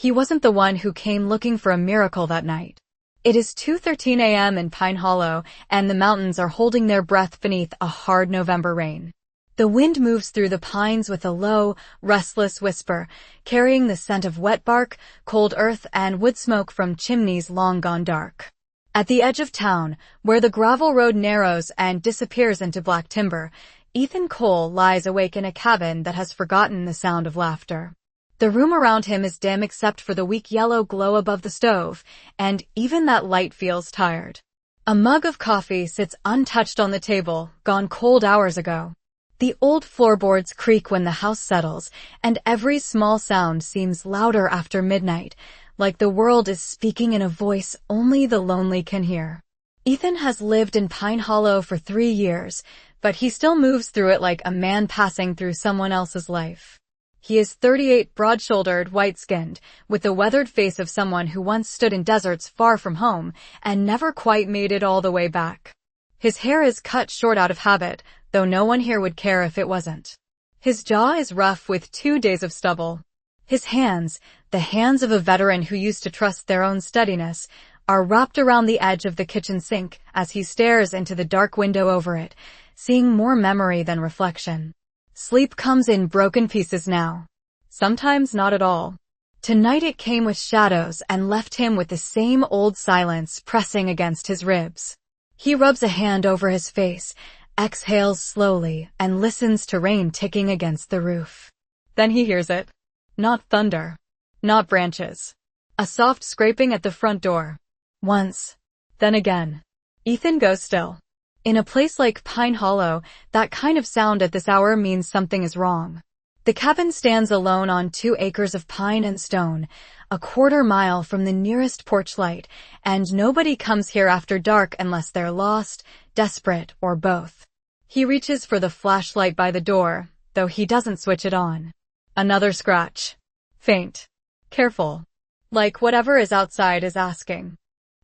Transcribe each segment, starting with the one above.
He wasn't the one who came looking for a miracle that night. It is 2:13 a.m. in Pine Hollow, and the mountains are holding their breath beneath a hard November rain. The wind moves through the pines with a low, restless whisper, carrying the scent of wet bark, cold earth, and wood smoke from chimneys long gone dark. At the edge of town, where the gravel road narrows and disappears into black timber, Ethan Cole lies awake in a cabin that has forgotten the sound of laughter. The room around him is dim except for the weak yellow glow above the stove, and even that light feels tired. A mug of coffee sits untouched on the table, gone cold hours ago. The old floorboards creak when the house settles, and every small sound seems louder after midnight, like the world is speaking in a voice only the lonely can hear. Ethan has lived in Pine Hollow for 3 years, but he still moves through it like a man passing through someone else's life. He is 38, broad-shouldered, white-skinned, with the weathered face of someone who once stood in deserts far from home and never quite made it all the way back. His hair is cut short out of habit, though no one here would care if it wasn't. His jaw is rough with 2 days of stubble. His hands, the hands of a veteran who used to trust their own steadiness, are wrapped around the edge of the kitchen sink as he stares into the dark window over it, seeing more memory than reflection. Sleep comes in broken pieces now. Sometimes not at all. Tonight it came with shadows and left him with the same old silence pressing against his ribs. He rubs a hand over his face, exhales slowly, and listens to rain ticking against the roof. Then he hears it. Not thunder. Not branches. A soft scraping at the front door. Once. Then again. Ethan goes still. In a place like Pine Hollow, that kind of sound at this hour means something is wrong. The cabin stands alone on 2 acres of pine and stone, a quarter mile from the nearest porch light, and nobody comes here after dark unless they're lost, desperate, or both. He reaches for the flashlight by the door, though he doesn't switch it on. Another scratch. Faint. Careful. Like whatever is outside is asking.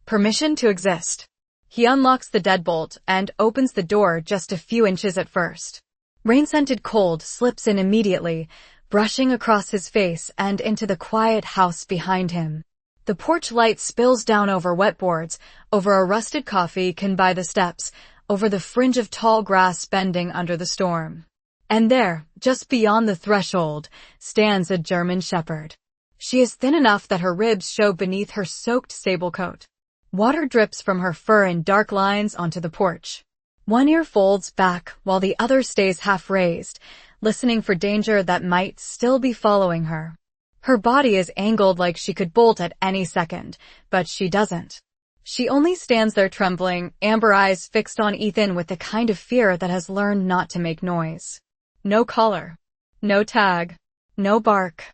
Permission to exist. He unlocks the deadbolt and opens the door just a few inches at first. Rain-scented cold slips in immediately, brushing across his face and into the quiet house behind him. The porch light spills down over wet boards, over a rusted coffee can by the steps, over the fringe of tall grass bending under the storm. And there, just beyond the threshold, stands a German shepherd. She is thin enough that her ribs show beneath her soaked sable coat. Water drips from her fur in dark lines onto the porch. One ear folds back while the other stays half raised, listening for danger that might still be following her. Her body is angled like she could bolt at any second, but she doesn't. She only stands there trembling, amber eyes fixed on Ethan with the kind of fear that has learned not to make noise. No collar. No tag. No bark.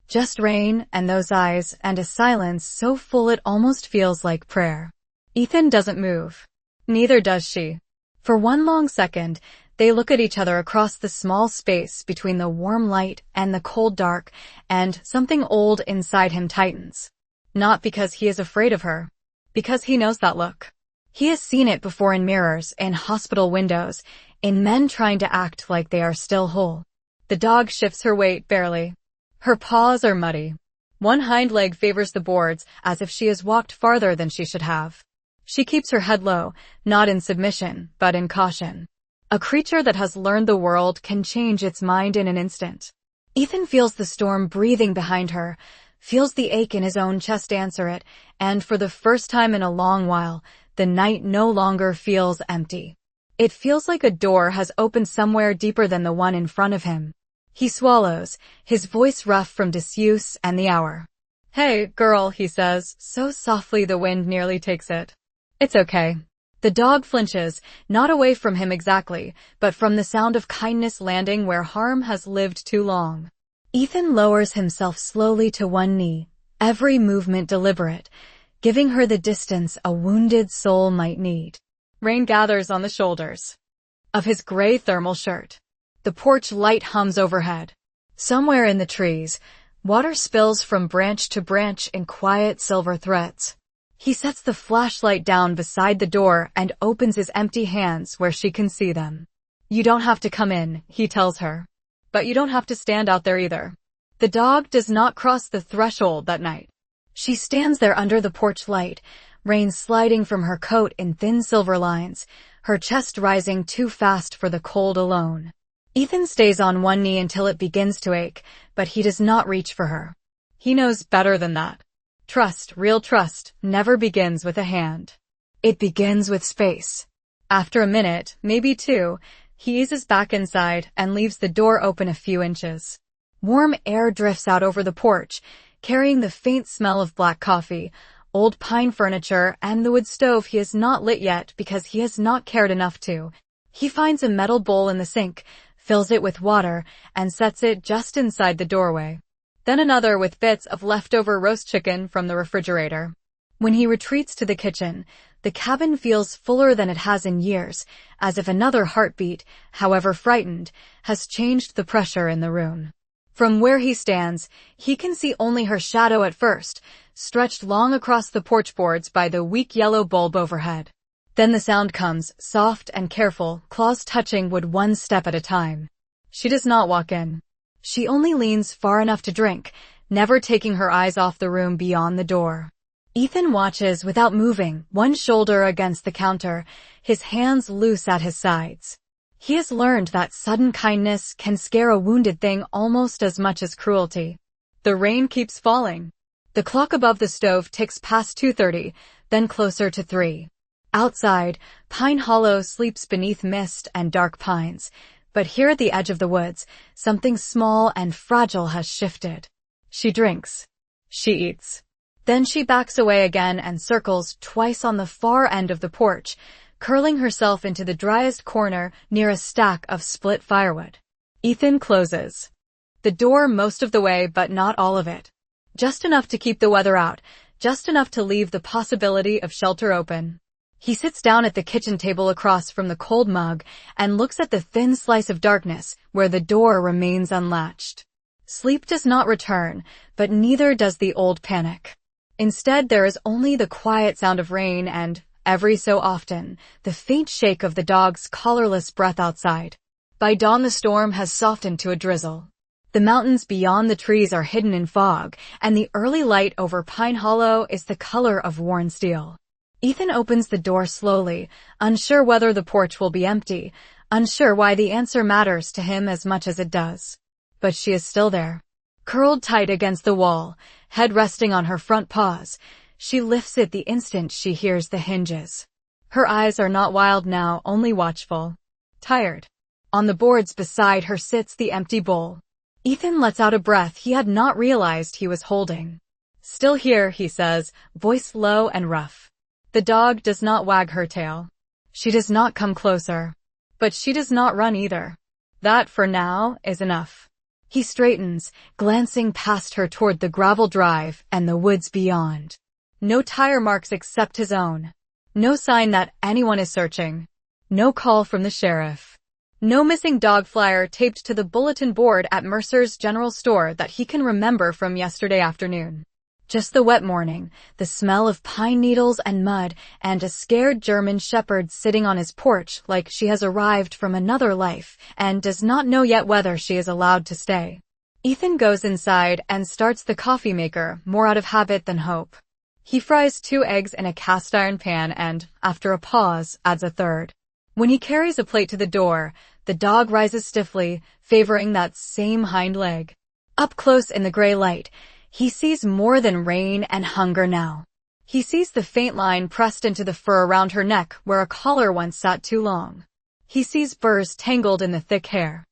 Just rain and those eyes and a silence so full it almost feels like prayer. Ethan doesn't move. Neither does she. For one long second, they look at each other across the small space between the warm light and the cold dark, and something old inside him tightens. Not because he is afraid of her. Because he knows that look. He has seen it before in mirrors, in hospital windows, in men trying to act like they are still whole. The dog shifts her weight barely. Her paws are muddy. One hind leg favors the boards as if she has walked farther than she should have. She keeps her head low, not in submission, but in caution. A creature that has learned the world can change its mind in an instant. Ethan feels the storm breathing behind her, feels the ache in his own chest answer it, and for the first time in a long while, the night no longer feels empty. It feels like a door has opened somewhere deeper than the one in front of him. He swallows, his voice rough from disuse and the hour. "Hey, girl," he says, so softly the wind nearly takes it. "It's okay." The dog flinches, not away from him exactly, but from the sound of kindness landing where harm has lived too long. Ethan lowers himself slowly to one knee, every movement deliberate, giving her the distance a wounded soul might need. Rain gathers on the shoulders of his gray thermal shirt. The porch light hums overhead. Somewhere in the trees, water spills from branch to branch in quiet silver threads. He sets the flashlight down beside the door and opens his empty hands where she can see them. "You don't have to come in," he tells her. "But you don't have to stand out there either." The dog does not cross the threshold that night. She stands there under the porch light, rain sliding from her coat in thin silver lines, her chest rising too fast for the cold alone. Ethan stays on one knee until it begins to ache, but he does not reach for her. He knows better than that. Trust, real trust, never begins with a hand. It begins with space. After a minute, maybe two, he eases back inside and leaves the door open a few inches. Warm air drifts out over the porch, carrying the faint smell of black coffee, old pine furniture, and the wood stove he has not lit yet because he has not cared enough to. He finds a metal bowl in the sink, fills it with water, and sets it just inside the doorway. Then another with bits of leftover roast chicken from the refrigerator. When he retreats to the kitchen, the cabin feels fuller than it has in years, as if another heartbeat, however frightened, has changed the pressure in the room. From where he stands, he can see only her shadow at first, stretched long across the porch boards by the weak yellow bulb overhead. Then the sound comes, soft and careful, claws touching wood one step at a time. She does not walk in. She only leans far enough to drink, never taking her eyes off the room beyond the door. Ethan watches without moving, one shoulder against the counter, his hands loose at his sides. He has learned that sudden kindness can scare a wounded thing almost as much as cruelty. The rain keeps falling. The clock above the stove ticks past 2:30, then closer to 3. Outside, Pine Hollow sleeps beneath mist and dark pines, but here at the edge of the woods, something small and fragile has shifted. She drinks. She eats. Then she backs away again and circles twice on the far end of the porch, curling herself into the driest corner near a stack of split firewood. Ethan closes the door most of the way, but not all of it. Just enough to keep the weather out, just enough to leave the possibility of shelter open. He sits down at the kitchen table across from the cold mug and looks at the thin slice of darkness where the door remains unlatched. Sleep does not return, but neither does the old panic. Instead, there is only the quiet sound of rain and, every so often, the faint shake of the dog's collarless breath outside. By dawn, the storm has softened to a drizzle. The mountains beyond the trees are hidden in fog, and the early light over Pine Hollow is the color of worn steel. Ethan opens the door slowly, unsure whether the porch will be empty, unsure why the answer matters to him as much as it does. But she is still there. Curled tight against the wall, head resting on her front paws, she lifts it the instant she hears the hinges. Her eyes are not wild now, only watchful. Tired. On the boards beside her sits the empty bowl. Ethan lets out a breath he had not realized he was holding. Still here, he says, voice low and rough. The dog does not wag her tail. She does not come closer. But she does not run either. That, for now, is enough. He straightens, glancing past her toward the gravel drive and the woods beyond. No tire marks except his own. No sign that anyone is searching. No call from the sheriff. No missing dog flyer taped to the bulletin board at Mercer's General Store that he can remember from yesterday afternoon. Just the wet morning, the smell of pine needles and mud, and a scared German shepherd sitting on his porch like she has arrived from another life and does not know yet whether she is allowed to stay. Ethan goes inside and starts the coffee maker, more out of habit than hope. He fries 2 eggs in a cast iron pan and, after a pause, adds a third. When he carries a plate to the door, the dog rises stiffly, favoring that same hind leg. Up close in the gray light, he sees more than rain and hunger now. He sees the faint line pressed into the fur around her neck where a collar once sat too long. He sees burrs tangled in the thick hair.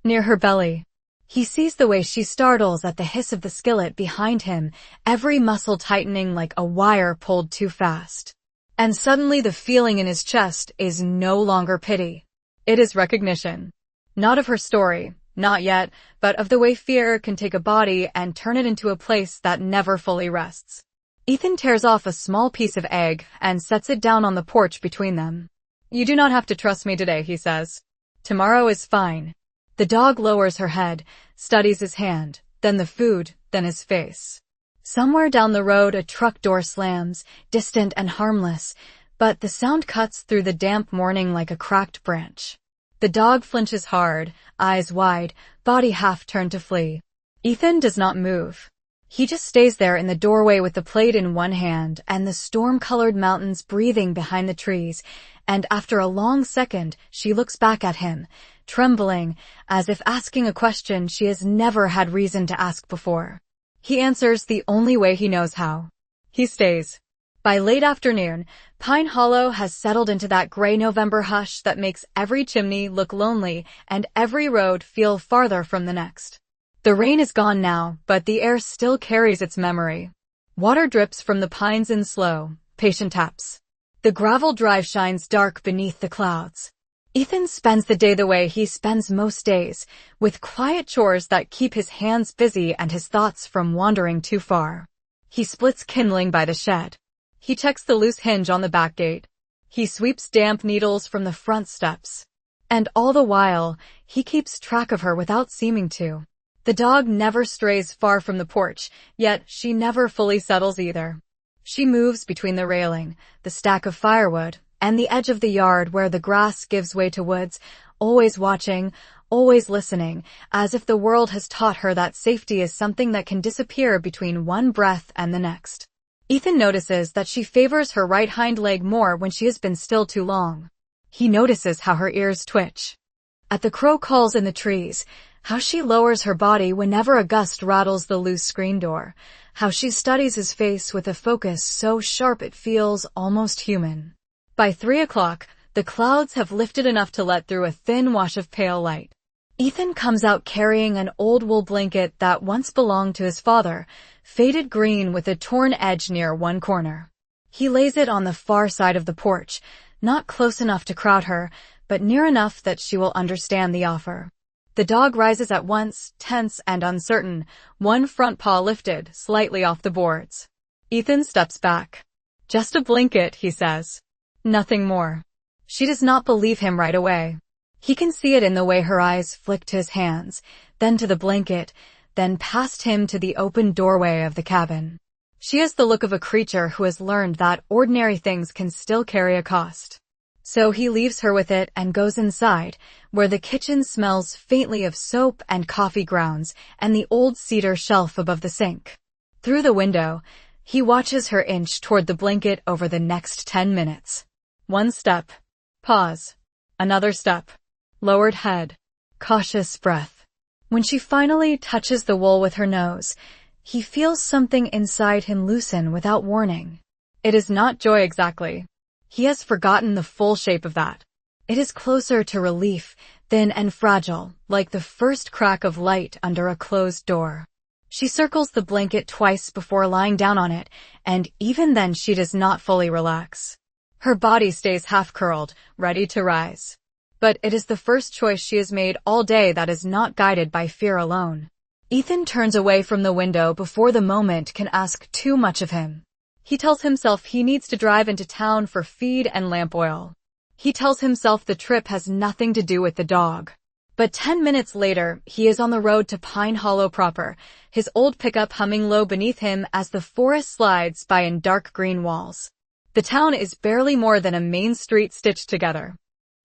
Near her belly, he sees the way she startles at the hiss of the skillet behind him, every muscle tightening like a wire pulled too fast. And suddenly the feeling in his chest is no longer pity. It is recognition. Not of her story, not yet, but of the way fear can take a body and turn it into a place that never fully rests. Ethan tears off a small piece of egg and sets it down on the porch between them. You do not have to trust me today, he says. Tomorrow is fine. The dog lowers her head, studies his hand, then the food, then his face. Somewhere down the road a truck door slams, distant and harmless, but the sound cuts through the damp morning like a cracked branch. The dog flinches hard, eyes wide, body half turned to flee. Ethan does not move. He just stays there in the doorway with the plate in one hand and the storm-colored mountains breathing behind the trees, and after a long second, she looks back at him, trembling, as if asking a question she has never had reason to ask before. He answers the only way he knows how. He stays. By late afternoon, Pine Hollow has settled into that gray November hush that makes every chimney look lonely and every road feel farther from the next. The rain is gone now, but the air still carries its memory. Water drips from the pines in slow, patient taps. The gravel drive shines dark beneath the clouds. Ethan spends the day the way he spends most days, with quiet chores that keep his hands busy and his thoughts from wandering too far. He splits kindling by the shed. He checks the loose hinge on the back gate. He sweeps damp needles from the front steps. And all the while, he keeps track of her without seeming to. The dog never strays far from the porch, yet she never fully settles either. She moves between the railing, the stack of firewood, and the edge of the yard where the grass gives way to woods, always watching, always listening, as if the world has taught her that safety is something that can disappear between one breath and the next. Ethan notices that she favors her right hind leg more when she has been still too long. He notices how her ears twitch. At the crow calls in the trees, how she lowers her body whenever a gust rattles the loose screen door, how she studies his face with a focus so sharp it feels almost human. By 3 o'clock, the clouds have lifted enough to let through a thin wash of pale light. Ethan comes out carrying an old wool blanket that once belonged to his father, faded green with a torn edge near one corner. He lays it on the far side of the porch, not close enough to crowd her, but near enough that she will understand the offer. The dog rises at once, tense and uncertain, one front paw lifted, slightly off the boards. Ethan steps back. "Just a blanket," he says. Nothing more. She does not believe him right away. He can see it in the way her eyes flick to his hands, then to the blanket, then past him to the open doorway of the cabin. She has the look of a creature who has learned that ordinary things can still carry a cost. So he leaves her with it and goes inside, where the kitchen smells faintly of soap and coffee grounds and the old cedar shelf above the sink. Through the window, he watches her inch toward the blanket over the next 10 minutes. One step. Pause. Another step. Lowered head. Cautious breath. When she finally touches the wool with her nose, he feels something inside him loosen without warning. It is not joy exactly. He has forgotten the full shape of that. It is closer to relief, thin and fragile, like the first crack of light under a closed door. She circles the blanket twice before lying down on it, and even then she does not fully relax. Her body stays half-curled, ready to rise. But it is the first choice she has made all day that is not guided by fear alone. Ethan turns away from the window before the moment can ask too much of him. He tells himself he needs to drive into town for feed and lamp oil. He tells himself the trip has nothing to do with the dog. But 10 minutes later, he is on the road to Pine Hollow proper, his old pickup humming low beneath him as the forest slides by in dark green walls. The town is barely more than a main street stitched together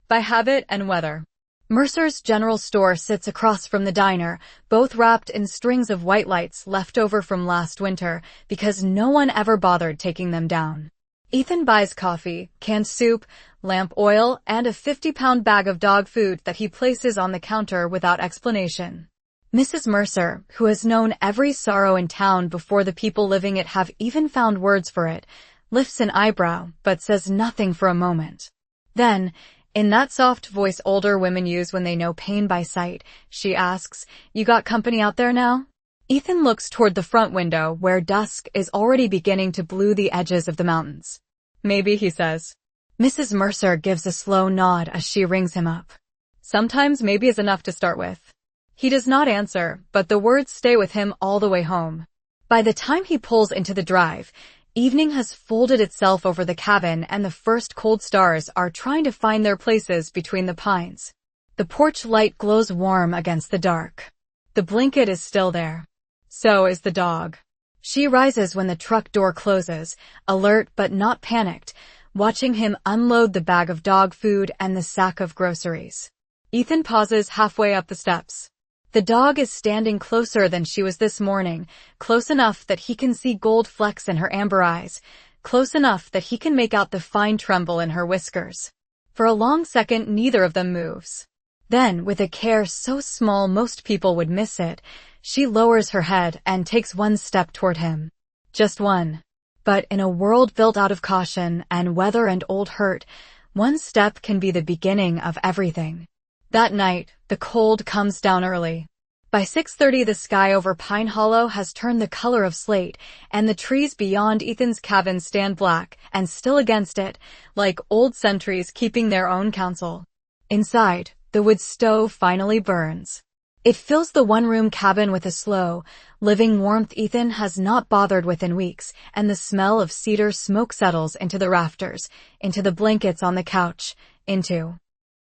by habit and weather. Mercer's general store sits across from the diner, both wrapped in strings of white lights left over from last winter because no one ever bothered taking them down. Ethan buys coffee, canned soup, lamp oil, and a 50-pound bag of dog food that he places on the counter without explanation. Mrs. Mercer, who has known every sorrow in town before the people living it have even found words for it, lifts an eyebrow but says nothing for a moment. Then, in that soft voice older women use when they know pain by sight, she asks, "You got company out there now?" Ethan looks toward the front window where dusk is already beginning to blue the edges of the mountains. "Maybe," he says. Mrs. Mercer gives a slow nod as she rings him up. "Sometimes maybe is enough to start with." He does not answer, but the words stay with him all the way home. By the time he pulls into the drive, evening has folded itself over the cabin and the first cold stars are trying to find their places between the pines. The porch light glows warm against the dark. The blanket is still there. So is the dog. She rises when the truck door closes, alert but not panicked, watching him unload the bag of dog food and the sack of groceries. Ethan pauses halfway up the steps. The dog is standing closer than she was this morning, close enough that he can see gold flecks in her amber eyes, close enough that he can make out the fine tremble in her whiskers. For a long second, neither of them moves. Then, with a care so small most people would miss it, she lowers her head and takes one step toward him. Just one. But in a world built out of caution and weather and old hurt, one step can be the beginning of everything. That night, the cold comes down early. By 6:30 the sky over Pine Hollow has turned the color of slate, and the trees beyond Ethan's cabin stand black and still against it, like old sentries keeping their own counsel. Inside, the wood stove finally burns. It fills the one-room cabin with a slow, living warmth Ethan has not bothered with in weeks, and the smell of cedar smoke settles into the rafters, into the blankets on the couch, into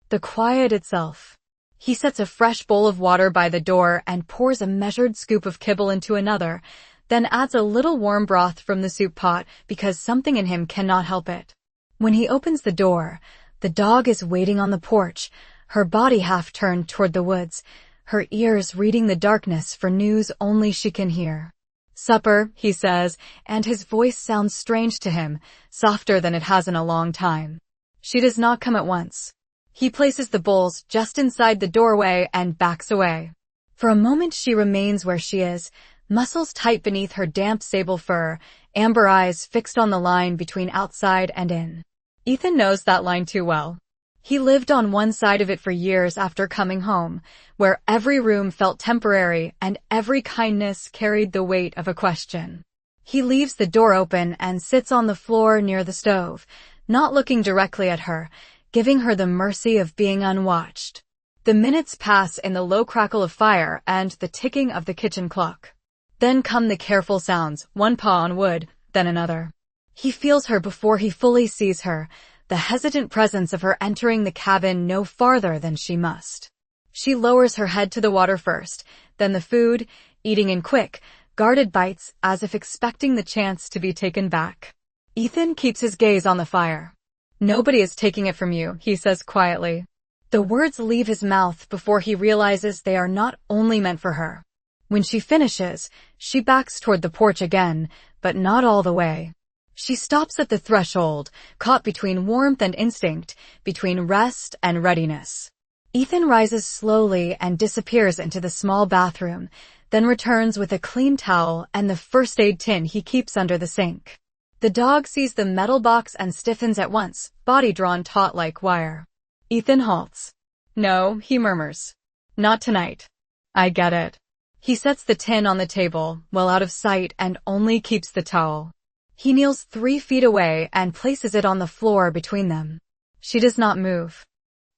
the quiet itself. He sets a fresh bowl of water by the door and pours a measured scoop of kibble into another, then adds a little warm broth from the soup pot because something in him cannot help it. When he opens the door, the dog is waiting on the porch, her body half turned toward the woods, her ears reading the darkness for news only she can hear. "Supper," he says, and his voice sounds strange to him, softer than it has in a long time. She does not come at once. He places the bowls just inside the doorway and backs away. For a moment she remains where she is, muscles tight beneath her damp sable fur, amber eyes fixed on the line between outside and in. Ethan knows that line too well. He lived on one side of it for years after coming home, where every room felt temporary and every kindness carried the weight of a question. He leaves the door open and sits on the floor near the stove, not looking directly at her, giving her the mercy of being unwatched. The minutes pass in the low crackle of fire and the ticking of the kitchen clock. Then come the careful sounds, one paw on wood, then another. He feels her before he fully sees her, the hesitant presence of her entering the cabin no farther than she must. She lowers her head to the water first, then the food, eating in quick, guarded bites as if expecting the chance to be taken back. Ethan keeps his gaze on the fire. "Nobody is taking it from you," he says quietly. The words leave his mouth before he realizes they are not only meant for her. When she finishes, she backs toward the porch again, but not all the way. She stops at the threshold, caught between warmth and instinct, between rest and readiness. Ethan rises slowly and disappears into the small bathroom, then returns with a clean towel and the first aid tin he keeps under the sink. The dog sees the metal box and stiffens at once, body drawn taut like wire. Ethan halts. "No," he murmurs. "Not tonight." "I get it." He sets the tin on the table, well out of sight, and only keeps the towel. He kneels 3 feet away and places it on the floor between them. She does not move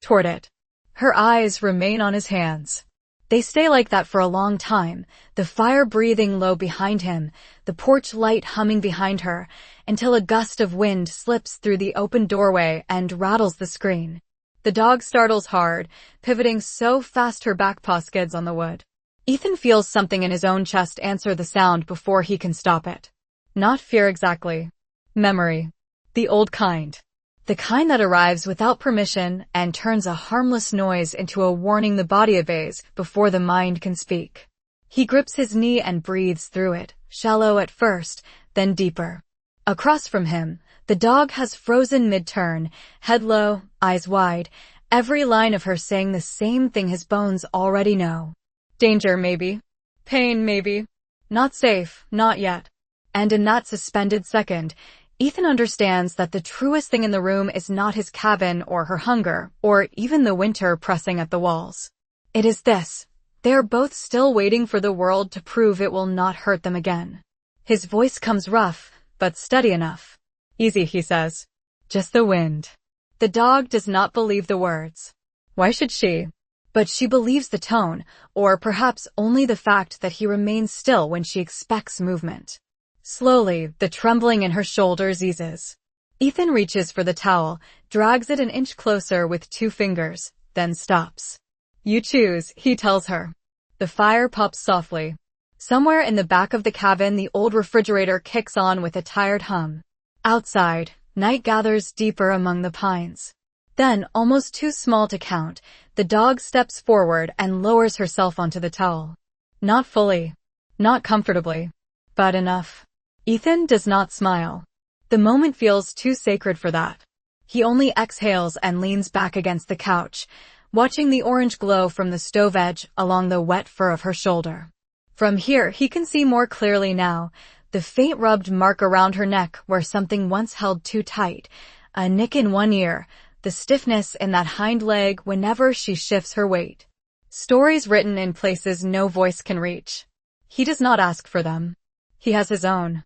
toward it. Her eyes remain on his hands. They stay like that for a long time, the fire breathing low behind him, the porch light humming behind her, until a gust of wind slips through the open doorway and rattles the screen. The dog startles hard, pivoting so fast her back paw skids on the wood. Ethan feels something in his own chest answer the sound before he can stop it. Not fear exactly. Memory. The old kind. The kind that arrives without permission and turns a harmless noise into a warning the body obeys before the mind can speak. He grips his knee and breathes through it, shallow at first, then deeper. Across from him, the dog has frozen mid-turn, head low, eyes wide, every line of her saying the same thing his bones already know. Danger, maybe. Pain, maybe. Not safe, not yet. And in that suspended second, Ethan understands that the truest thing in the room is not his cabin or her hunger, or even the winter pressing at the walls. It is this. They are both still waiting for the world to prove it will not hurt them again. His voice comes rough, but steady enough. "Easy," he says. "Just the wind." The dog does not believe the words. Why should she? But she believes the tone, or perhaps only the fact that he remains still when she expects movement. Slowly, the trembling in her shoulders eases. Ethan reaches for the towel, drags it an inch closer with 2 fingers, then stops. "You choose," he tells her. The fire pops softly. Somewhere in the back of the cabin, the old refrigerator kicks on with a tired hum. Outside, night gathers deeper among the pines. Then, almost too small to count, the dog steps forward and lowers herself onto the towel. Not fully. Not comfortably. But enough. Ethan does not smile. The moment feels too sacred for that. He only exhales and leans back against the couch, watching the orange glow from the stove edge along the wet fur of her shoulder. From here, he can see more clearly now, the faint rubbed mark around her neck where something once held too tight, a nick in one ear, the stiffness in that hind leg whenever she shifts her weight. Stories written in places no voice can reach. He does not ask for them. He has his own.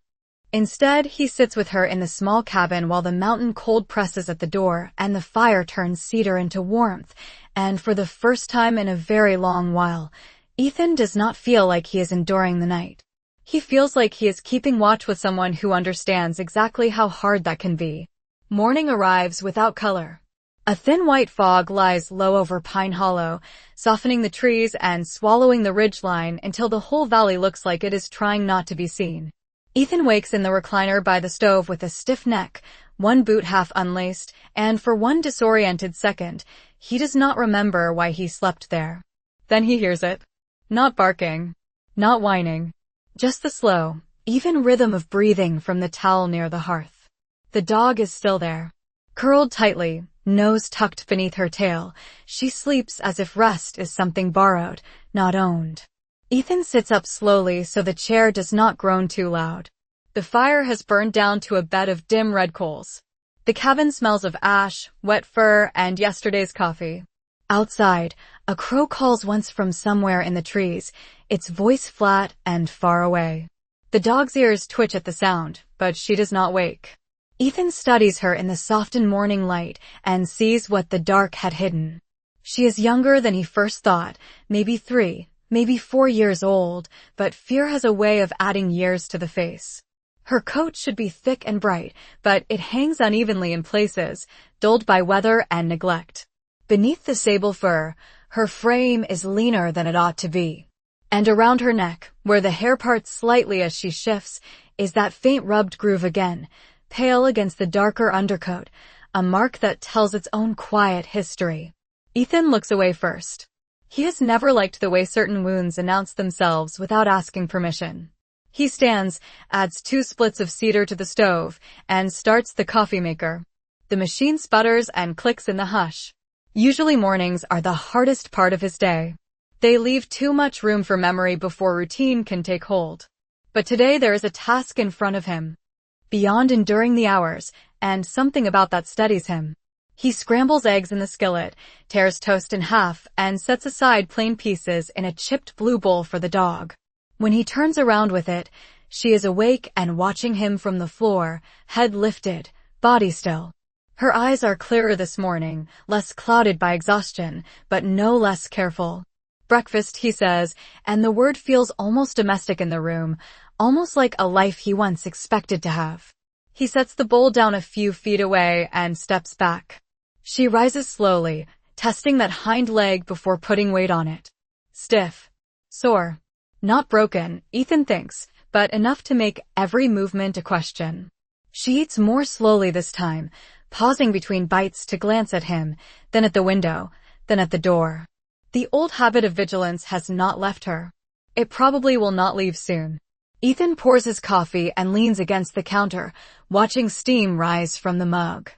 Instead, he sits with her in the small cabin while the mountain cold presses at the door and the fire turns cedar into warmth, and for the first time in a very long while, Ethan does not feel like he is enduring the night. He feels like he is keeping watch with someone who understands exactly how hard that can be. Morning arrives without color. A thin white fog lies low over Pine Hollow, softening the trees and swallowing the ridgeline until the whole valley looks like it is trying not to be seen. Ethan wakes in the recliner by the stove with a stiff neck, one boot half unlaced, and for one disoriented second, he does not remember why he slept there. Then he hears it. Not barking. Not whining. Just the slow, even rhythm of breathing from the towel near the hearth. The dog is still there. Curled tightly, nose tucked beneath her tail, she sleeps as if rest is something borrowed, not owned. Ethan sits up slowly so the chair does not groan too loud. The fire has burned down to a bed of dim red coals. The cabin smells of ash, wet fur, and yesterday's coffee. Outside, a crow calls once from somewhere in the trees, its voice flat and far away. The dog's ears twitch at the sound, but she does not wake. Ethan studies her in the softened morning light and sees what the dark had hidden. She is younger than he first thought, maybe 3, maybe 4 years old, but fear has a way of adding years to the face. Her coat should be thick and bright, but it hangs unevenly in places, dulled by weather and neglect. Beneath the sable fur, her frame is leaner than it ought to be. And around her neck, where the hair parts slightly as she shifts, is that faint rubbed groove again, pale against the darker undercoat, a mark that tells its own quiet history. Ethan looks away first. He has never liked the way certain wounds announce themselves without asking permission. He stands, adds 2 splits of cedar to the stove, and starts the coffee maker. The machine sputters and clicks in the hush. Usually mornings are the hardest part of his day. They leave too much room for memory before routine can take hold. But today there is a task in front of him. Beyond enduring the hours, and something about that steadies him. He scrambles eggs in the skillet, tears toast in half, and sets aside plain pieces in a chipped blue bowl for the dog. When he turns around with it, she is awake and watching him from the floor, head lifted, body still. Her eyes are clearer this morning, less clouded by exhaustion, but no less careful. Breakfast, he says, and the word feels almost domestic in the room, almost like a life he once expected to have. He sets the bowl down a few feet away and steps back. She rises slowly, testing that hind leg before putting weight on it. Stiff. Sore. Not broken, Ethan thinks, but enough to make every movement a question. She eats more slowly this time, pausing between bites to glance at him, then at the window, then at the door. The old habit of vigilance has not left her. It probably will not leave soon. Ethan pours his coffee and leans against the counter, watching steam rise from the mug.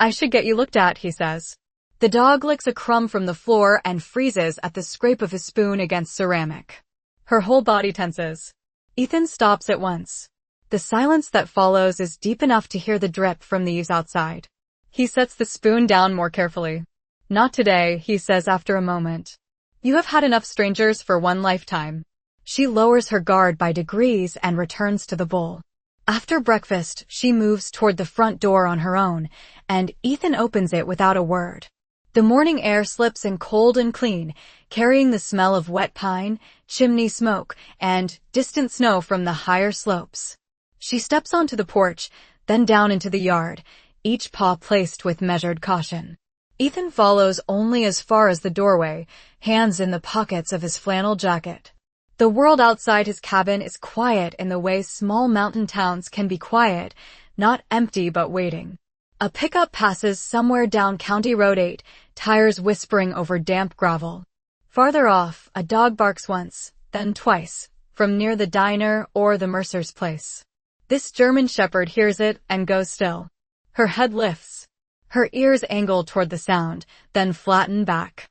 I should get you looked at, he says. The dog licks a crumb from the floor and freezes at the scrape of his spoon against ceramic. Her whole body tenses. Ethan stops at once. The silence that follows is deep enough to hear the drip from the eaves outside. He sets the spoon down more carefully. Not today, he says after a moment. You have had enough strangers for one lifetime. She lowers her guard by degrees and returns to the bowl. After breakfast, she moves toward the front door on her own, and Ethan opens it without a word. The morning air slips in cold and clean, carrying the smell of wet pine, chimney smoke, and distant snow from the higher slopes. She steps onto the porch, then down into the yard, each paw placed with measured caution. Ethan follows only as far as the doorway, hands in the pockets of his flannel jacket. The world outside his cabin is quiet in the way small mountain towns can be quiet, not empty but waiting. A pickup passes somewhere down County Road 8, tires whispering over damp gravel. Farther off, a dog barks once, then twice, from near the diner or the mercer's place. This German shepherd hears it and goes still. Her head lifts. Her ears angle toward the sound, then flatten back.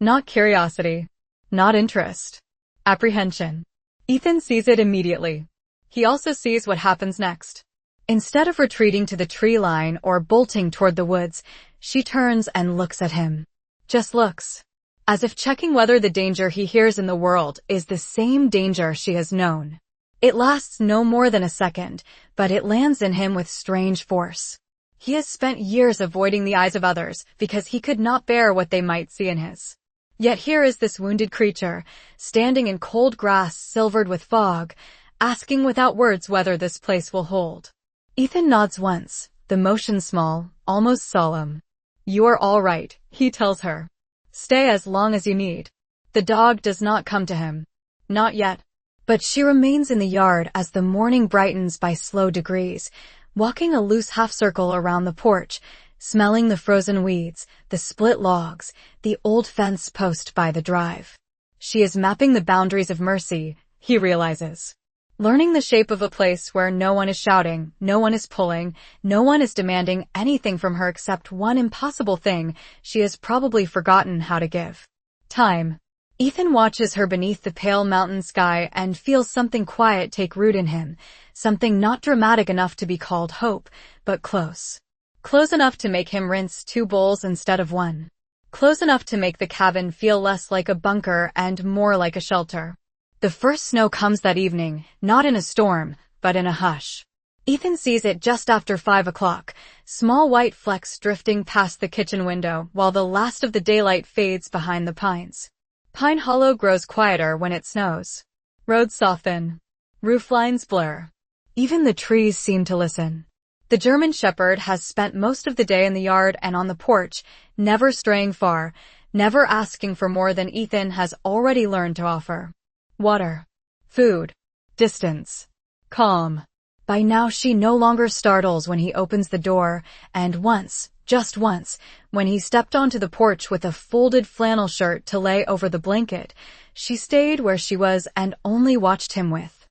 Not curiosity. Not interest. Apprehension. Ethan sees it immediately. He also sees what happens next. Instead of retreating to the tree line or bolting toward the woods, she turns and looks at him. Just looks. As if checking whether the danger he hears in the world is the same danger she has known. It lasts no more than a second, but it lands in him with strange force. He has spent years avoiding the eyes of others because he could not bear what they might see in his. Yet here is this wounded creature, standing in cold grass silvered with fog, asking without words whether this place will hold. Ethan nods once, the motion small, almost solemn. You are all right, he tells her. Stay as long as you need. The dog does not come to him. Not yet. But she remains in the yard as the morning brightens by slow degrees, walking a loose half-circle around the porch, smelling the frozen weeds, the split logs, the old fence post by the drive. She is mapping the boundaries of mercy, he realizes. Learning the shape of a place where no one is shouting, no one is pulling, no one is demanding anything from her except one impossible thing she has probably forgotten how to give. Time. Ethan watches her beneath the pale mountain sky and feels something quiet take root in him, something not dramatic enough to be called hope, but close. Close enough to make him rinse 2 bowls instead of 1. Close enough to make the cabin feel less like a bunker and more like a shelter. The first snow comes that evening, not in a storm, but in a hush. Ethan sees it just after 5 o'clock, small white flecks drifting past the kitchen window while the last of the daylight fades behind the pines. Pine Hollow grows quieter when it snows. Roads soften. Rooflines blur. Even the trees seem to listen. The German shepherd has spent most of the day in the yard and on the porch, never straying far, never asking for more than Ethan has already learned to offer. Water. Food. Distance. Calm. By now she no longer startles when he opens the door, and once, just once, when he stepped onto the porch with a folded flannel shirt to lay over the blanket, she stayed where she was and only watched him with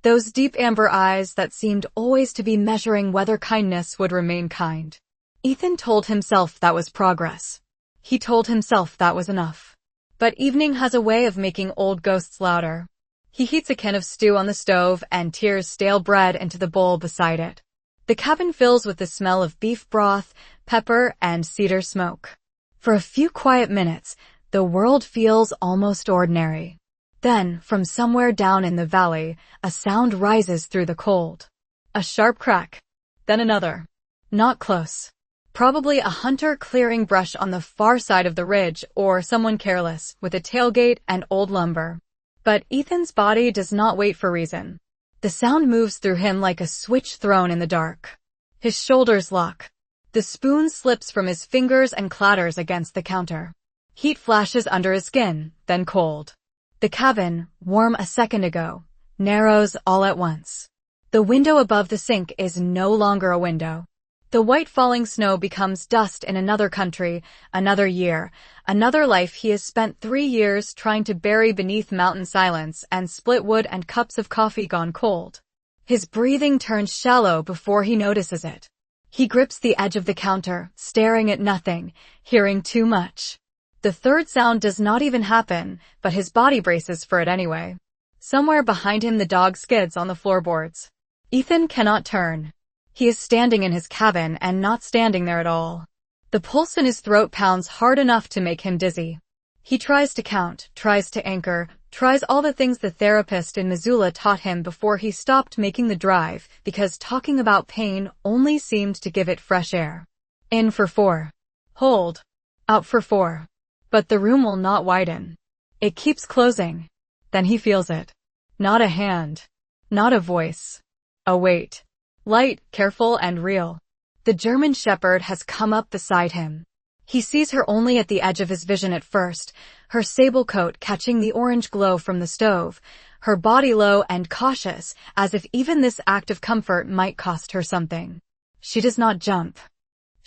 those deep amber eyes that seemed always to be measuring whether kindness would remain kind. Ethan told himself that was progress. He told himself that was enough. But evening has a way of making old ghosts louder. He heats a can of stew on the stove and tears stale bread into the bowl beside it. The cabin fills with the smell of beef broth, pepper, and cedar smoke. For a few quiet minutes, the world feels almost ordinary. Then, from somewhere down in the valley, a sound rises through the cold. A sharp crack. Then another. Not close. Probably a hunter clearing brush on the far side of the ridge or someone careless with a tailgate and old lumber. But Ethan's body does not wait for reason. The sound moves through him like a switch thrown in the dark. His shoulders lock. The spoon slips from his fingers and clatters against the counter. Heat flashes under his skin, then cold. The cabin, warm a second ago, narrows all at once. The window above the sink is no longer a window. The white falling snow becomes dust in another country, another year, another life he has spent 3 years trying to bury beneath mountain silence and split wood and cups of coffee gone cold. His breathing turns shallow before he notices it. He grips the edge of the counter, staring at nothing, hearing too much. The third sound does not even happen, but his body braces for it anyway. Somewhere behind him the dog skids on the floorboards. Ethan cannot turn. He is standing in his cabin and not standing there at all. The pulse in his throat pounds hard enough to make him dizzy. He tries to count, tries to anchor, tries all the things the therapist in Missoula taught him before he stopped making the drive because talking about pain only seemed to give it fresh air. In for 4. Hold. Out for 4. But the room will not widen. It keeps closing. Then he feels it. Not a hand. Not a voice. A weight. Light, careful, and real. The German shepherd has come up beside him. He sees her only at the edge of his vision at first, her sable coat catching the orange glow from the stove, her body low and cautious, as if even this act of comfort might cost her something. She does not jump.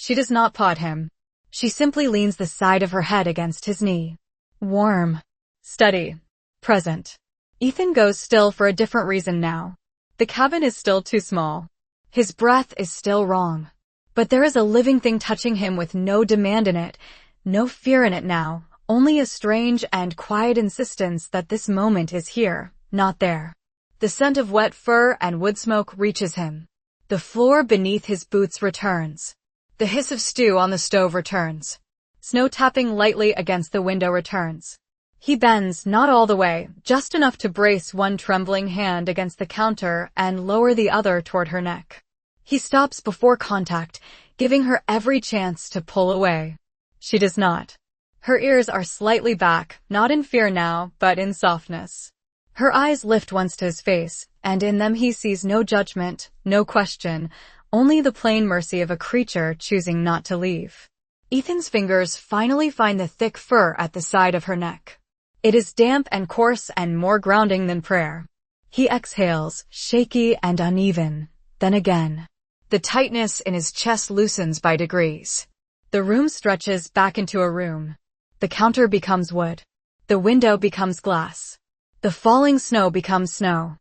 She does not pod him. She simply leans the side of her head against his knee. Warm. Steady. Present. Ethan goes still for a different reason now. The cabin is still too small. His breath is still wrong. But there is a living thing touching him with no demand in it, no fear in it now, only a strange and quiet insistence that this moment is here, not there. The scent of wet fur and wood smoke reaches him. The floor beneath his boots returns. The hiss of stew on the stove returns. Snow tapping lightly against the window returns. He bends, not all the way, just enough to brace one trembling hand against the counter and lower the other toward her neck. He stops before contact, giving her every chance to pull away. She does not. Her ears are slightly back, not in fear now, but in softness. Her eyes lift once to his face, and in them he sees no judgment, no question, only the plain mercy of a creature choosing not to leave. Ethan's fingers finally find the thick fur at the side of her neck. It is damp and coarse and more grounding than prayer. He exhales, shaky and uneven. Then again. The tightness in his chest loosens by degrees. The room stretches back into a room. The counter becomes wood. The window becomes glass. The falling snow becomes snow.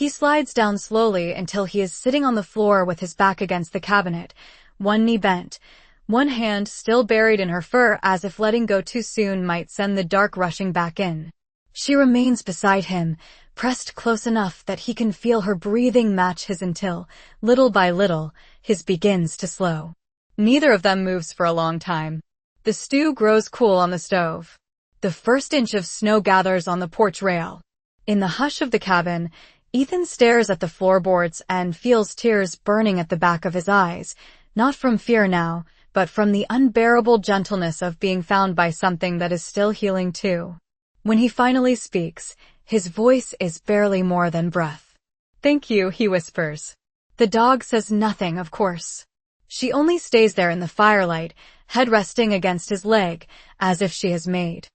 He slides down slowly until he is sitting on the floor with his back against the cabinet, one knee bent, one hand still buried in her fur as if letting go too soon might send the dark rushing back in. She remains beside him, pressed close enough that he can feel her breathing match his until, little by little, his begins to slow. Neither of them moves for a long time. The stew grows cool on the stove. The first inch of snow gathers on the porch rail. In the hush of the cabin, Ethan stares at the floorboards and feels tears burning at the back of his eyes, not from fear now, but from the unbearable gentleness of being found by something that is still healing too. When he finally speaks, his voice is barely more than breath. "Thank you," he whispers. The dog says nothing, of course. She only stays there in the firelight, head resting against his leg, as if she has made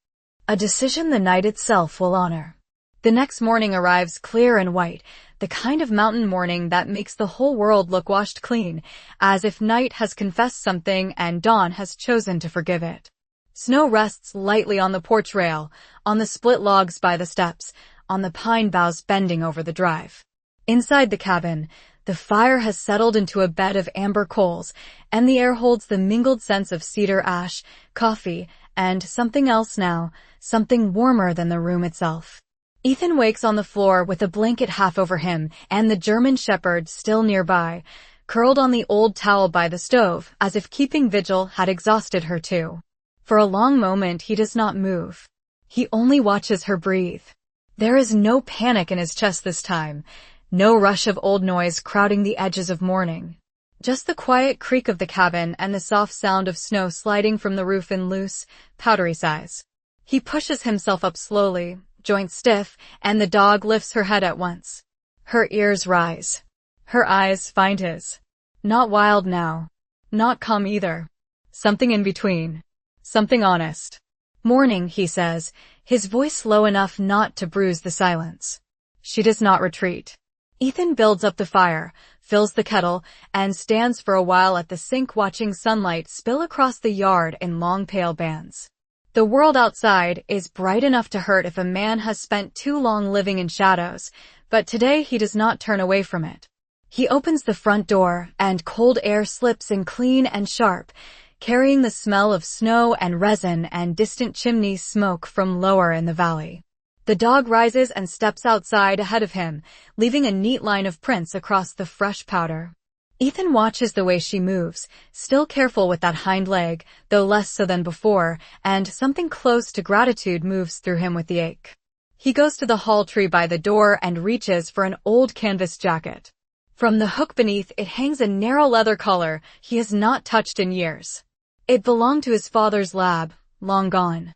a decision the night itself will honor. The next morning arrives clear and white, the kind of mountain morning that makes the whole world look washed clean, as if night has confessed something and dawn has chosen to forgive it. Snow rests lightly on the porch rail, on the split logs by the steps, on the pine boughs bending over the drive. Inside the cabin, the fire has settled into a bed of amber coals, and the air holds the mingled scents of cedar ash, coffee, and something else now, something warmer than the room itself. Ethan wakes on the floor with a blanket half over him and the German shepherd still nearby, curled on the old towel by the stove, as if keeping vigil had exhausted her too. For a long moment he does not move. He only watches her breathe. There is no panic in his chest this time, no rush of old noise crowding the edges of morning. Just the quiet creak of the cabin and the soft sound of snow sliding from the roof in loose, powdery sighs. He pushes himself up slowly, joints stiff, and the dog lifts her head at once. Her ears rise. Her eyes find his. Not wild now. Not calm either. Something in between. Something honest. "Morning," he says, his voice low enough not to bruise the silence. She does not retreat. Ethan builds up the fire, fills the kettle, and stands for a while at the sink watching sunlight spill across the yard in long pale bands. The world outside is bright enough to hurt if a man has spent too long living in shadows, but today he does not turn away from it. He opens the front door, and cold air slips in clean and sharp, carrying the smell of snow and resin and distant chimney smoke from lower in the valley. The dog rises and steps outside ahead of him, leaving a neat line of prints across the fresh powder. Ethan watches the way she moves, still careful with that hind leg, though less so than before, and something close to gratitude moves through him with the ache. He goes to the hall tree by the door and reaches for an old canvas jacket. From the hook beneath it hangs a narrow leather collar he has not touched in years. It belonged to his father's lab, long gone.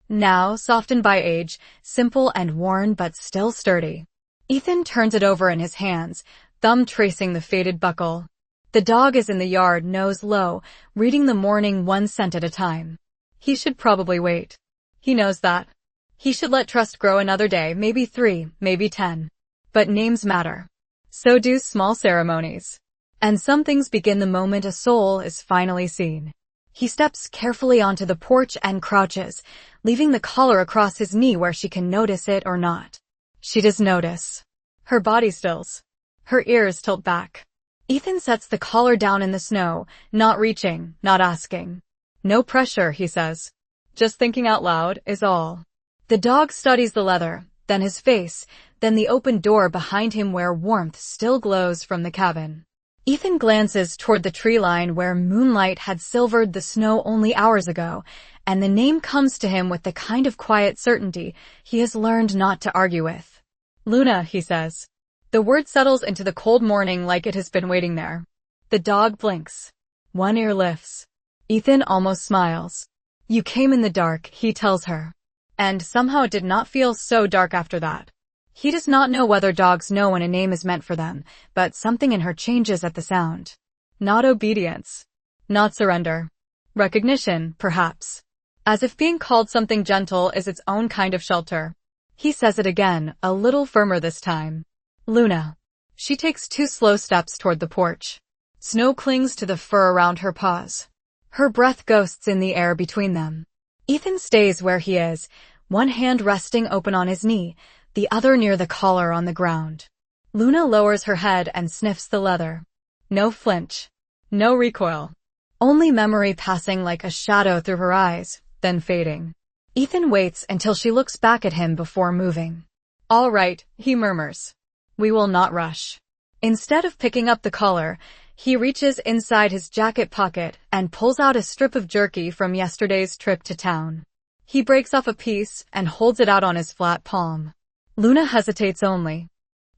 Now, softened by age, simple and worn but still sturdy. Ethan turns it over in his hands, thumb tracing the faded buckle. The dog is in the yard, nose low, reading the morning one scent at a time. He should probably wait. He knows that. He should let trust grow another day, maybe 3, maybe 10. But names matter. So do small ceremonies. And some things begin the moment a soul is finally seen. He steps carefully onto the porch and crouches, leaving the collar across his knee where she can notice it or not. She does notice. Her body stills. Her ears tilt back. Ethan sets the collar down in the snow, not reaching, not asking. No pressure, he says. Just thinking out loud is all. The dog studies the leather, then his face, then the open door behind him where warmth still glows from the cabin. Ethan glances toward the tree line where moonlight had silvered the snow only hours ago, and the name comes to him with the kind of quiet certainty he has learned not to argue with. Luna, he says. The word settles into the cold morning like it has been waiting there. The dog blinks. One ear lifts. Ethan almost smiles. You came in the dark, he tells her. And somehow it did not feel so dark after that. He does not know whether dogs know when a name is meant for them, but something in her changes at the sound. Not obedience. Not surrender. Recognition, perhaps. As if being called something gentle is its own kind of shelter. He says it again, a little firmer this time. Luna. She takes 2 slow steps toward the porch. Snow clings to the fur around her paws. Her breath ghosts in the air between them. Ethan stays where he is, one hand resting open on his knee, the other near the collar on the ground. Luna lowers her head and sniffs the leather. No flinch. No recoil. Only memory passing like a shadow through her eyes, then fading. Ethan waits until she looks back at him before moving. All right, he murmurs. We will not rush. Instead of picking up the collar, he reaches inside his jacket pocket and pulls out a strip of jerky from yesterday's trip to town. He breaks off a piece and holds it out on his flat palm. Luna hesitates only.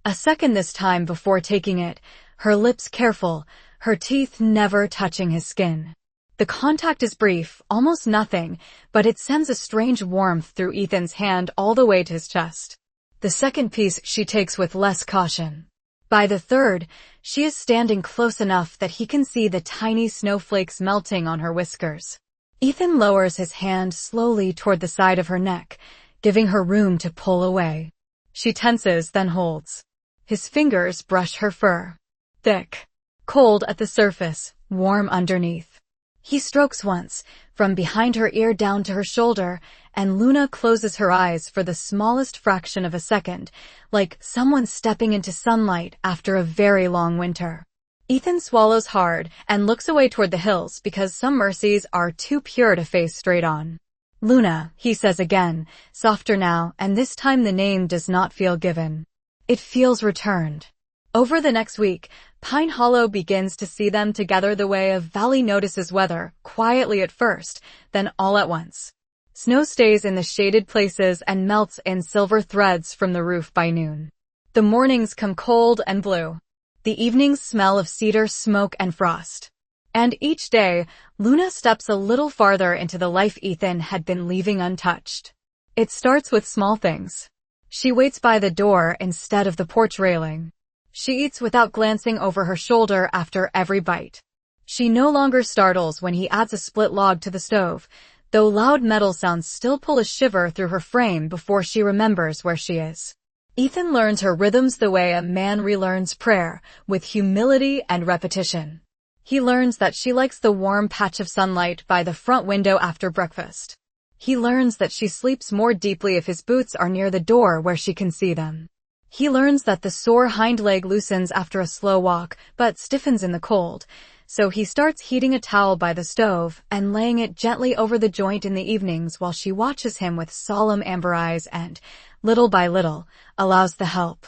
A second this time before taking it, her lips careful, her teeth never touching his skin. The contact is brief, almost nothing, but it sends a strange warmth through Ethan's hand all the way to his chest. The second piece she takes with less caution. By the third, she is standing close enough that he can see the tiny snowflakes melting on her whiskers. Ethan lowers his hand slowly toward the side of her neck, giving her room to pull away. She tenses, then holds. His fingers brush her fur. Thick. Cold at the surface, warm underneath. He strokes once, from behind her ear down to her shoulder, and Luna closes her eyes for the smallest fraction of a second, like someone stepping into sunlight after a very long winter. Ethan swallows hard and looks away toward the hills because some mercies are too pure to face straight on. Luna, he says again, softer now, and this time the name does not feel given. It feels returned. Over the next week, Pine Hollow begins to see them together the way a valley notices weather, quietly at first, then all at once. Snow stays in the shaded places and melts in silver threads from the roof by noon. The mornings come cold and blue. The evenings smell of cedar smoke and frost. And each day, Luna steps a little farther into the life Ethan had been leaving untouched. It starts with small things. She waits by the door instead of the porch railing. She eats without glancing over her shoulder after every bite. She no longer startles when he adds a split log to the stove, though loud metal sounds still pull a shiver through her frame before she remembers where she is. Ethan learns her rhythms the way a man relearns prayer, with humility and repetition. He learns that she likes the warm patch of sunlight by the front window after breakfast. He learns that she sleeps more deeply if his boots are near the door where she can see them. He learns that the sore hind leg loosens after a slow walk, but stiffens in the cold, so he starts heating a towel by the stove and laying it gently over the joint in the evenings while she watches him with solemn amber eyes and, little by little, allows the help.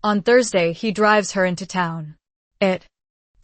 On Thursday, he drives her into town. It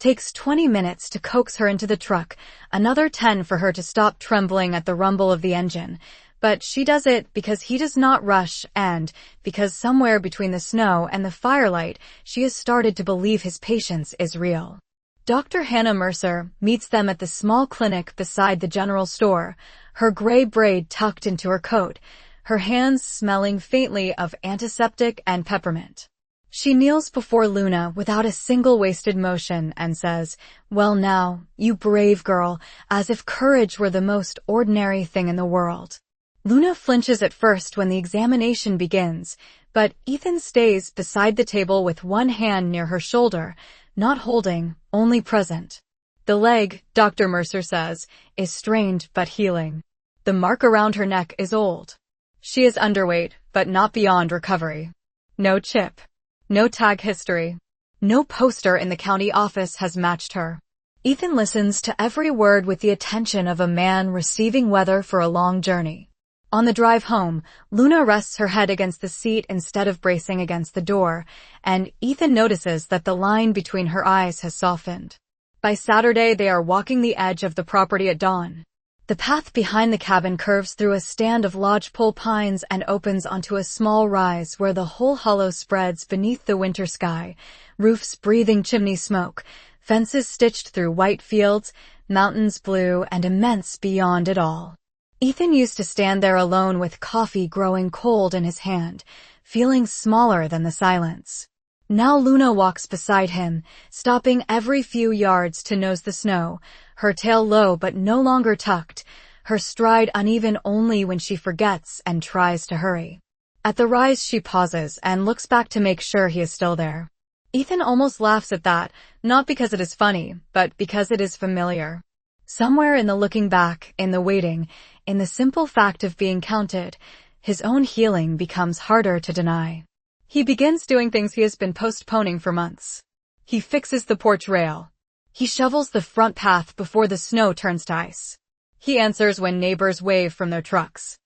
takes 20 minutes to coax her into the truck, another 10 for her to stop trembling at the rumble of the engine, but she does it because he does not rush and because somewhere between the snow and the firelight, she has started to believe his patience is real. Dr. Hannah Mercer meets them at the small clinic beside the general store, her gray braid tucked into her coat, her hands smelling faintly of antiseptic and peppermint. She kneels before Luna without a single wasted motion and says, "Well now, you brave girl," as if courage were the most ordinary thing in the world. Luna flinches at first when the examination begins, but Ethan stays beside the table with one hand near her shoulder, Not holding, only present. The leg, Dr. Mercer says, is strained but healing. The mark around her neck is old. She is underweight, but not beyond recovery. No chip. No tag history. No poster in the county office has matched her. Ethan listens to every word with the attention of a man receiving weather for a long journey. On the drive home, Luna rests her head against the seat instead of bracing against the door, and Ethan notices that the line between her eyes has softened. By Saturday, they are walking the edge of the property at dawn. The path behind the cabin curves through a stand of lodgepole pines and opens onto a small rise where the whole hollow spreads beneath the winter sky, roofs breathing chimney smoke, fences stitched through white fields, mountains blue and immense beyond it all. Ethan used to stand there alone with coffee growing cold in his hand, feeling smaller than the silence. Now Luna walks beside him, stopping every few yards to nose the snow, her tail low but no longer tucked, her stride uneven only when she forgets and tries to hurry. At the rise she pauses and looks back to make sure he is still there. Ethan almost laughs at that, not because it is funny, but because it is familiar. Somewhere in the looking back, in the waiting, in the simple fact of being counted, his own healing becomes harder to deny. He begins doing things he has been postponing for months. He fixes the porch rail. He shovels the front path before the snow turns to ice. He answers when neighbors wave from their trucks,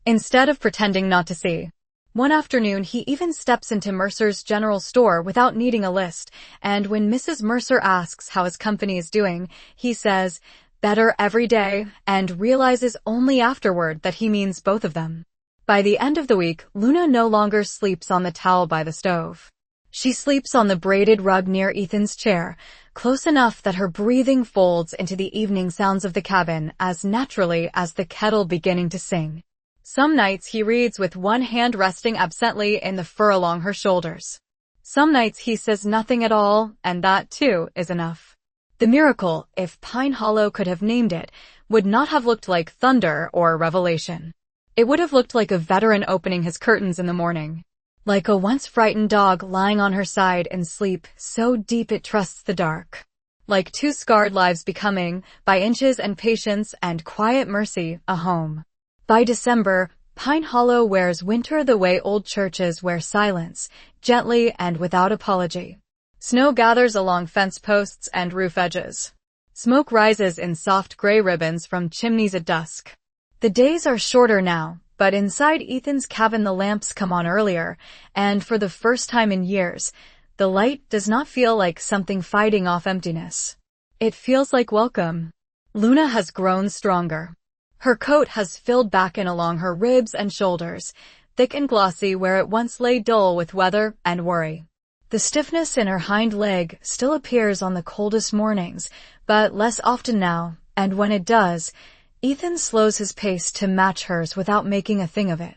instead of pretending not to see. One afternoon, he even steps into Mercer's general store without needing a list, and when Mrs. Mercer asks how his company is doing, he says, "Better every day," and realizes only afterward that he means both of them. By the end of the week, Luna no longer sleeps on the towel by the stove. She sleeps on the braided rug near Ethan's chair, close enough that her breathing folds into the evening sounds of the cabin as naturally as the kettle beginning to sing. Some nights he reads with one hand resting absently in the fur along her shoulders. Some nights he says nothing at all, and that, too, is enough. The miracle, if Pine Hollow could have named it, would not have looked like thunder or revelation. It would have looked like a veteran opening his curtains in the morning. Like a once frightened dog lying on her side in sleep so deep it trusts the dark. Like two scarred lives becoming, by inches and patience and quiet mercy, a home. By December, Pine Hollow wears winter the way old churches wear silence, gently and without apology. Snow gathers along fence posts and roof edges. Smoke rises in soft gray ribbons from chimneys at dusk. The days are shorter now, but inside Ethan's cabin the lamps come on earlier, and for the first time in years, the light does not feel like something fighting off emptiness. It feels like welcome. Luna has grown stronger. Her coat has filled back in along her ribs and shoulders, thick and glossy where it once lay dull with weather and worry. The stiffness in her hind leg still appears on the coldest mornings, but less often now, and when it does, Ethan slows his pace to match hers without making a thing of it.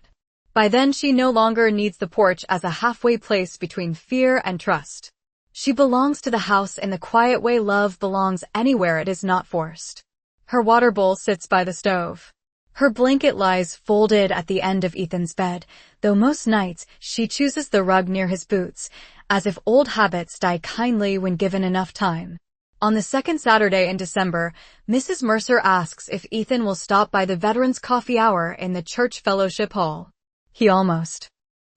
By then she no longer needs the porch as a halfway place between fear and trust. She belongs to the house in the quiet way love belongs anywhere it is not forced. Her water bowl sits by the stove. Her blanket lies folded at the end of Ethan's bed, though most nights she chooses the rug near his boots, as if old habits die kindly when given enough time. On the second Saturday in December, Mrs. Mercer asks if Ethan will stop by the Veterans Coffee Hour in the church fellowship hall. He almost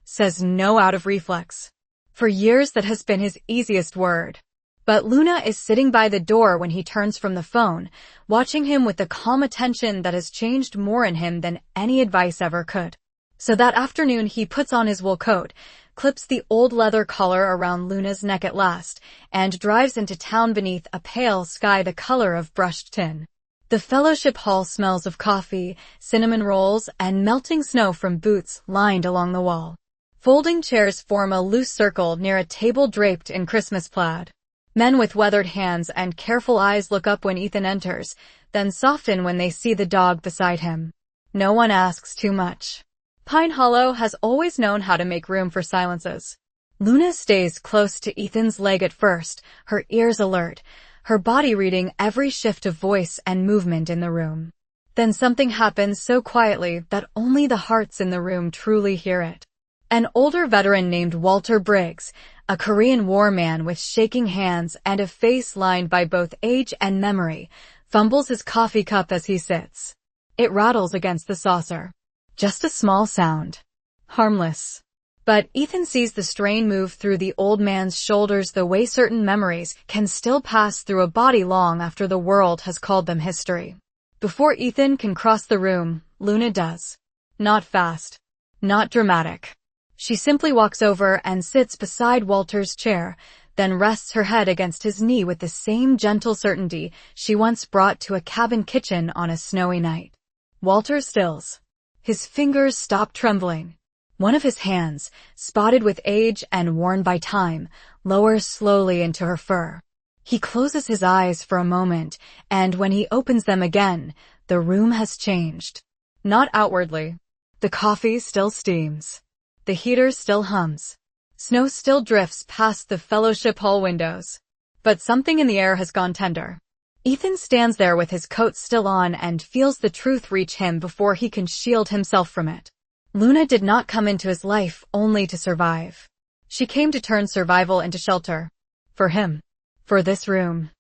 says no out of reflex. For years that has been his easiest word. But Luna is sitting by the door when he turns from the phone, watching him with the calm attention that has changed more in him than any advice ever could. So that afternoon he puts on his wool coat, clips the old leather collar around Luna's neck at last, and drives into town beneath a pale sky the color of brushed tin. The fellowship hall smells of coffee, cinnamon rolls, and melting snow from boots lined along the wall. Folding chairs form a loose circle near a table draped in Christmas plaid. Men with weathered hands and careful eyes look up when Ethan enters, then soften when they see the dog beside him. No one asks too much. Pine Hollow has always known how to make room for silences. Luna stays close to Ethan's leg at first, her ears alert, her body reading every shift of voice and movement in the room. Then something happens so quietly that only the hearts in the room truly hear it. An older veteran named Walter Briggs, A Korean War man with shaking hands and a face lined by both age and memory fumbles his coffee cup as he sits. It rattles against the saucer. Just a small sound. Harmless. But Ethan sees the strain move through the old man's shoulders the way certain memories can still pass through a body long after the world has called them history. Before Ethan can cross the room, Luna does. Not fast. Not dramatic. She simply walks over and sits beside Walter's chair, then rests her head against his knee with the same gentle certainty she once brought to a cabin kitchen on a snowy night. Walter stills. His fingers stop trembling. One of his hands, spotted with age and worn by time, lowers slowly into her fur. He closes his eyes for a moment, and when he opens them again, the room has changed. Not outwardly. The coffee still steams. The heater still hums. Snow still drifts past the fellowship hall windows. But something in the air has gone tender. Ethan stands there with his coat still on and feels the truth reach him before he can shield himself from it. Luna did not come into his life only to survive. She came to turn survival into shelter. For him. For this room.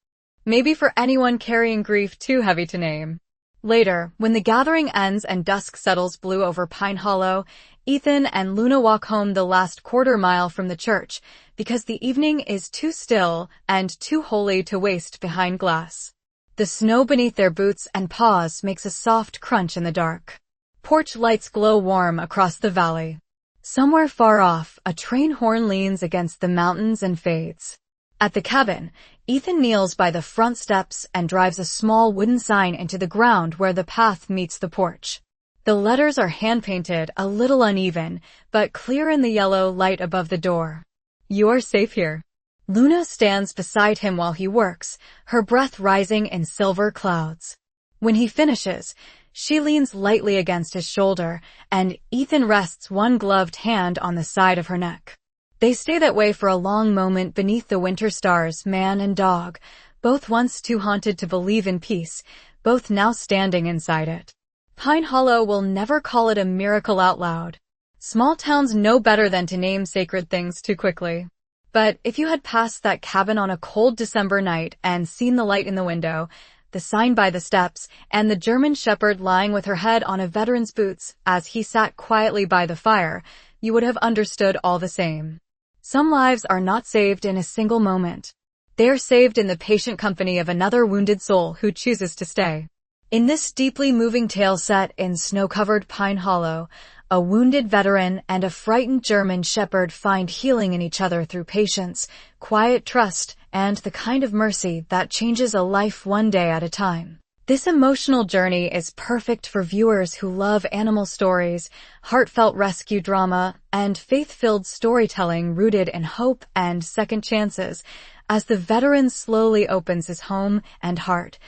Maybe for anyone carrying grief too heavy to name. Later, when the gathering ends and dusk settles blue over Pine Hollow, Ethan and Luna walk home the last quarter mile from the church because the evening is too still and too holy to waste behind glass. The snow beneath their boots and paws makes a soft crunch in the dark. Porch lights glow warm across the valley. Somewhere far off, a train horn leans against the mountains and fades. At the cabin, Ethan kneels by the front steps and drives a small wooden sign into the ground where the path meets the porch. The letters are hand-painted, a little uneven, but clear in the yellow light above the door. You are safe here. Luna stands beside him while he works, her breath rising in silver clouds. When he finishes, she leans lightly against his shoulder, and Ethan rests one gloved hand on the side of her neck. They stay that way for a long moment beneath the winter stars, man and dog, both once too haunted to believe in peace, both now standing inside it. Pine Hollow will never call it a miracle out loud. Small towns know better than to name sacred things too quickly. But if you had passed that cabin on a cold December night and seen the light in the window, the sign by the steps, and the German shepherd lying with her head on a veteran's boots as he sat quietly by the fire, you would have understood all the same. Some lives are not saved in a single moment. They are saved in the patient company of another wounded soul who chooses to stay. In this deeply moving tale set in snow-covered Pine Hollow, a wounded veteran and a frightened German shepherd find healing in each other through patience, quiet trust, and the kind of mercy that changes a life one day at a time. This emotional journey is perfect for viewers who love animal stories, heartfelt rescue drama, and faith-filled storytelling rooted in hope and second chances. As the veteran slowly opens his home and heart,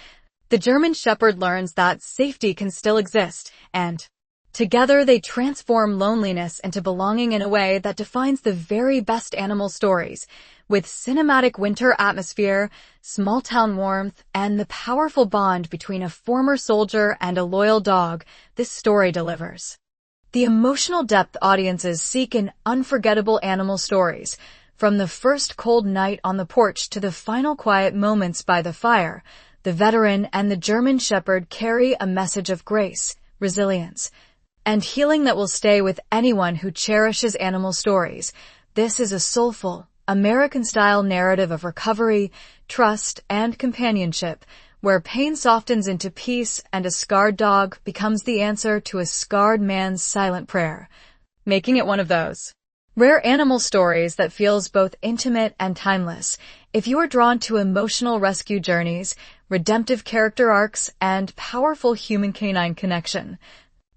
the German shepherd learns that safety can still exist, and together they transform loneliness into belonging in a way that defines the very best animal stories. With cinematic winter atmosphere, small-town warmth, and the powerful bond between a former soldier and a loyal dog, this story delivers. The emotional depth audiences seek in unforgettable animal stories, from the first cold night on the porch to the final quiet moments by the fire. The veteran and the German shepherd carry a message of grace, resilience, and healing that will stay with anyone who cherishes animal stories. This is a soulful, American-style narrative of recovery, trust, and companionship, where pain softens into peace and a scarred dog becomes the answer to a scarred man's silent prayer, making it one of those rare animal stories that feels both intimate and timeless. If you are drawn to emotional rescue journeys, redemptive character arcs, and powerful human-canine connection,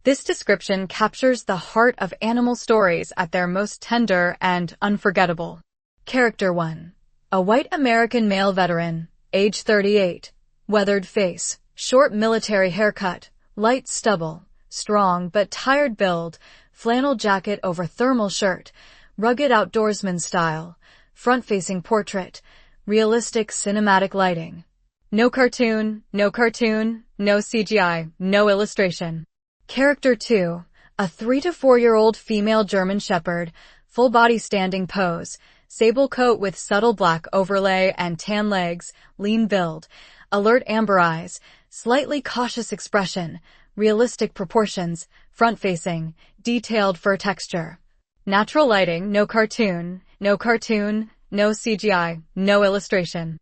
this description captures the heart of animal stories at their most tender and unforgettable. Character 1. A white American male veteran, age 38, weathered face, short military haircut, light stubble, strong but tired build, flannel jacket over thermal shirt, rugged outdoorsman style, front-facing portrait, realistic cinematic lighting. No cartoon, no CGI, no illustration. Character 2. A 3 to 4-year-old female German shepherd, full-body standing pose, Sable coat with subtle black overlay and tan legs, lean build, alert amber eyes, slightly cautious expression, realistic proportions, front-facing, detailed fur texture. Natural lighting, no cartoon, no CGI, no illustration.